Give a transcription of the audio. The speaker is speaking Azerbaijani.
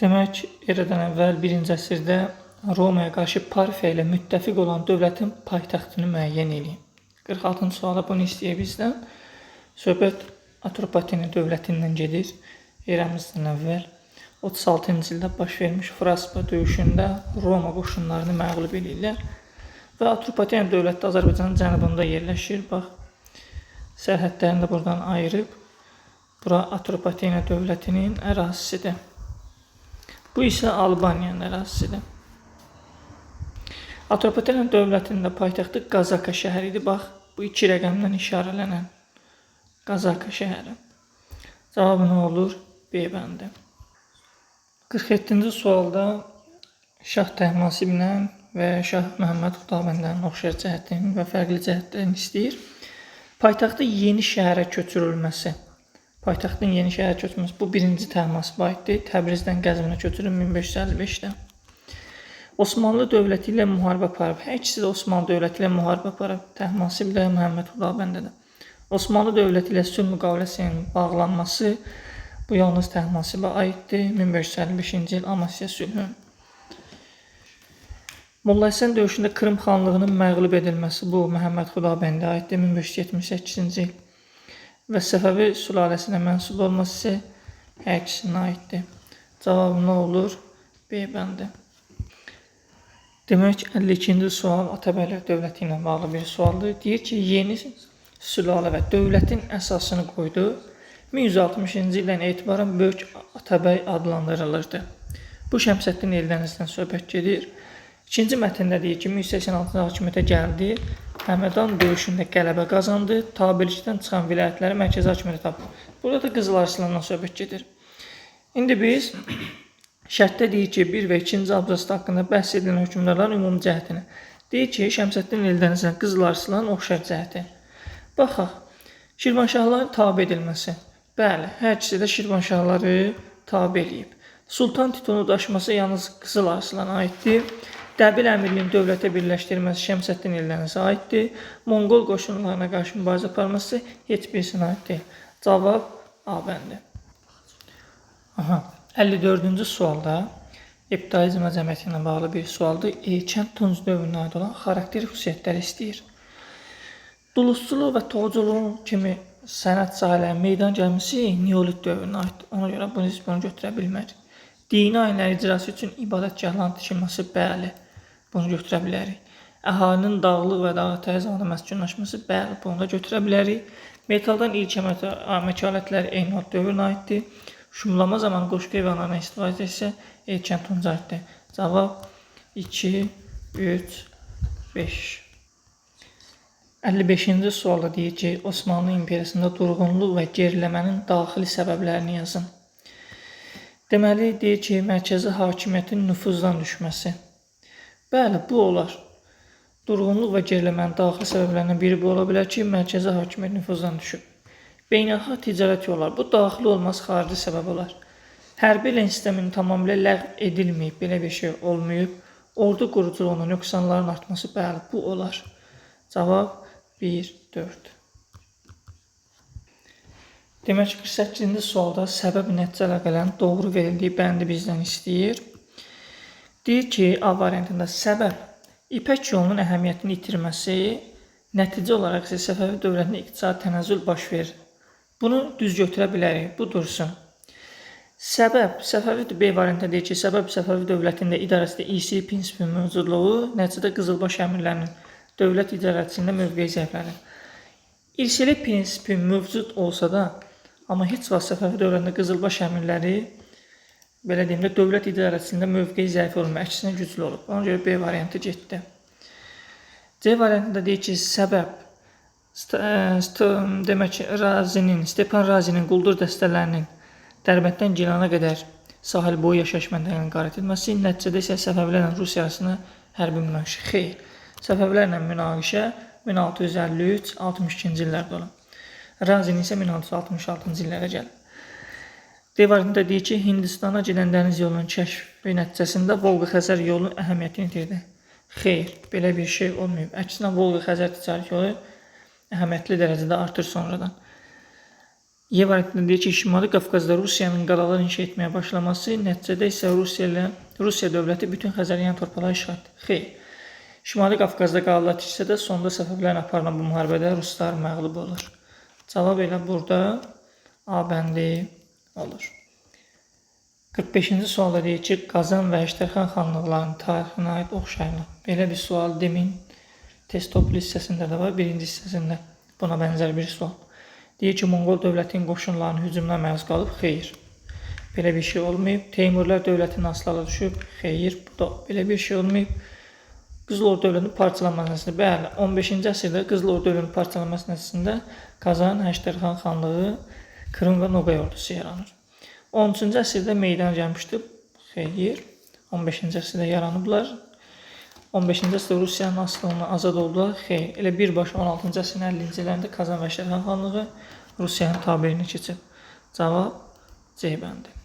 Demək, eradan əvvəl 1-ci əsrdə Romaya qarşı Parfiya ilə müttəfiq olan dövlətin paytaxtını müəyyən edin. 46-cı suala bunu istəyir bizdən. Söhbət Atropatena dövlətindən gedir. Eramızdan əvvəl 36-cı ildə baş vermiş Fraspa döyüşündə Roma qoşunlarını məğlub edirlər. Və Atropatena dövləti Azərbaycanın cənubunda yerləşir. Bax, sərhədlərini də buradan ayırıb. Bura Atropatena dövlətinin ərazisidir. Bu isə Albaniyanın ərazisidir. Atropatena dövlətinin də paytaxtı Qazaka şəhəridir. Bax, bu iki rəqəmdən işarələnən Qazaka şəhəri. Cavabı nə olur? B bəndi. 47-ci sualda Şah Təhmasiblə və Şah Məhəmməd Xudavəndənin oxşar cəhətlərini və fərqli cəhətlərini istəyir. Paytaxtın yeni şəhərə köçürülməsi. Paytaxtın yeni şəhərə köçürülməsi. Bu 1-ci Təhmasibə aiddir. Təbrizdən Qəzvinə köçürülür 1555-də. Osmanlı dövləti ilə müharibə aparıb. Hər ikisi də Osmanlı dövləti ilə müharibə aparıb. Təhmasib də, Məhəmməd Xudavəndə də. Osmanlı dövləti ilə sülh müqaviləsinin bağlanması bu yalnız Təhmasibə aiddir. 1555-ci il Amasya sülhü. Molla Həsən döyüşündə Krım xanlığının məğlub edilməsi bu Məhəmməd Xudavəndə aiddir. 1578-ci il. Və Səfəvi sülaləsinə mənsub olması isə hər ikisinə aiddir. Cavab nə olur? B bəndi. Demək, 52-ci sual Atabəylər dövləti ilə bağlı bir sualdır. Deyir ki, yeni sülalə və dövlətin əsasını qoydu. 1160-cı ildən etibarən Böyük Atabəy adlandırılırdı. Bu Şəmsəddin Eldənizdən söhbət gedir. İkinci mətndə deyir ki, 1186-cı hakimiyyətə gəldi. Həmədan döyüşündə qələbə qazandı. Tabilikdən çıxan vilayətləri mərkəzi hakimiyyətə tapdı. Burada da Qızıl Arslandan söhbət gedir. İndi biz şərtdə deyir ki, 1 və 2-ci abzasda haqqında bəhs edilən hökmdarların ümumi cəhətini. Deyir ki, Şəmsəddin Eldənizdən Qızıl Arslanın oxşar cəhəti. Baxaq, Şirvanşahların tabe edilməsi. Bəli, hər ikisi də Şirvanşahları tabe edib. Sultan titulu daşıması yalnız Qızıl Arslana aiddir. Dəbil əmirliyin dövlətə birləşdirilməsi Şəmsəddin Eldənizə aiddir. Monqol qoşunlarına qarşı mübarizə aparması heç birisinə aiddir. Cavab A bəndi. 54-cü sualda İbtidai əzəməti ilə bağlı bir sualdır. Erkən Tunc dövrünə aid olan xarakter xüsusiyyətləri istəyir. Dulusçuluq və toğculuğun kimi sənət sahələrinin meydan gəlməsi Neolit dövrünə aiddir. Ona görə bunu götürə bilmərik. Dini ayinlərin icrası üçün ibadətgahların tikilməsi, bəli, bunu götürə bilərik. Əhalinin dağlıq və dağətəyi zamanı məskunlaşması, bəli, bunu da götürə bilərik. Metaldan ilk məkalətləri eyni dövrünə aiddir. Şumlama zamanı qoşqu heyvanlarına istifadə isə erkən Tunc aiddir. Cavab 2, 3, 5. 55-ci sualda deyir ki, Osmanlı İmperiyasında durğunluq və geriləmənin daxili səbəblərini yazın. Deməli, deyir ki, mərkəzi hakimiyyətin nüfuzdan düşməsi. Bəli, bu olar. Durğunluq və geriləmənin daxili səbəblərindən biri bu ola bilər ki, mərkəzi hakimiyyət nüfuzdan düşüb. Beynəlxalq ticarət yolları, bu daxili olmaz, xarici səbəb olar. Hərbi len sisteminin tamamilə ləğv edilməyib, belə bir şey olmayıb. Ordu quruculuğuna nöqsanların artması, bəli, bu olar. Cavab 1, 4. Demək, 48-ci sualda səbəb nəticə əlaqələrin doğru verildiyi bəndi bizdən istəyir. Deyir ki, A variantında səbəb İpək yolunun əhəmiyyətini itirməsi, nəticə olaraq isə Səfəvi dövlətində iqtisadi tənəzzül baş verir. Bunu düz götürə bilərik, bu dursun. Səbəb, B variantında deyir ki, səbəb Səfəvi dövlətində idarəsində İSI prinsipinin mövcudluğu, nəticədə Qızılbaş əmirlərinin dövlət idarəçisində mövqeyi zəiflənir. İrsili prinsipi mövcud olsa da, amma heç vaxt Səfəvi dövründə Qızılbaş əmirləri, belə deyim də, dövlət idarəsində mövqeyi zəif olmur, əksinə güclü olub. Ona görə B variantı getdi. C variantında deyir ki, səbəb, demək ki, Stepan Razinin quldur dəstələrinin Dərbənddən Gilana qədər sahil boyu yaşayış məntəqələrinin qarət edilməsi, nəticədə isə Səfəvilərlə Rusiya arasında hərbi münaqişə. Xeyr, Səfəvilərlə münaqişə 1653-62-ci illərdə olub. Razinin isə 1666-cı illərə gəlib. D variantında deyir ki, Hindistana gedən dəniz yolunun kəşfi nəticəsində Volqa-Xəzər yolunun əhəmiyyətini itirdi. Xeyr, belə bir şey olmayıb. Əksinə Volqa-Xəzər ticarət yolu əhəmiyyətli dərəcədə artır sonradan. E variantında deyir ki, Şimali Qafqazda Rusiyanın qalalar inşa etməyə başlaması, nəticədə isə Rusiya dövləti bütün Xəzəryan torpaqları işğal etdi. Xeyr. Şimali Qafqazda qalalar tiksə də sonda Səfəvilərlə aparılan bu müharibədə ruslar məğlub olur. Cavab elə burada A bəndi olur. 45-ci sualda deyir ki, Qazan və Əjdərxan xanlıqlarının tarixinə aid oxşarlıq. Belə bir sual demin test toplu hissəsində də var, birinci hissəsində buna bənzər bir sual. Deyir ki, Monqol dövlətinin qoşunlarının hücumuna məruz qalıb. Xeyr. Belə bir şey olmayıb. Teymurlar dövlətinin asılara düşüb. Xeyr. Bu da belə bir şey olmayıb. Qızıl Ordu dövlətinin parçalanması nəticəsində, bəli, 15-ci əsrdə Qızıl Ordu dövlətinin parçalanması nəticəsində Qazan, Əjdərxan xanlığı, Krım və Noqay ordusu yaranır. 13-cü əsrdə meydana gəlmişdir. Xeyr. 15-ci əsrdə yaranıblar. 15-ci əsrdə Rusiyanın asılılığından azad oldular. Xeyr. Elə birbaşa 16-cı əsrin 50-ci illərində Qazan və Əjdərxan xanlığı Rusiyanın tabeliyinə keçib. Cavab C bəndi.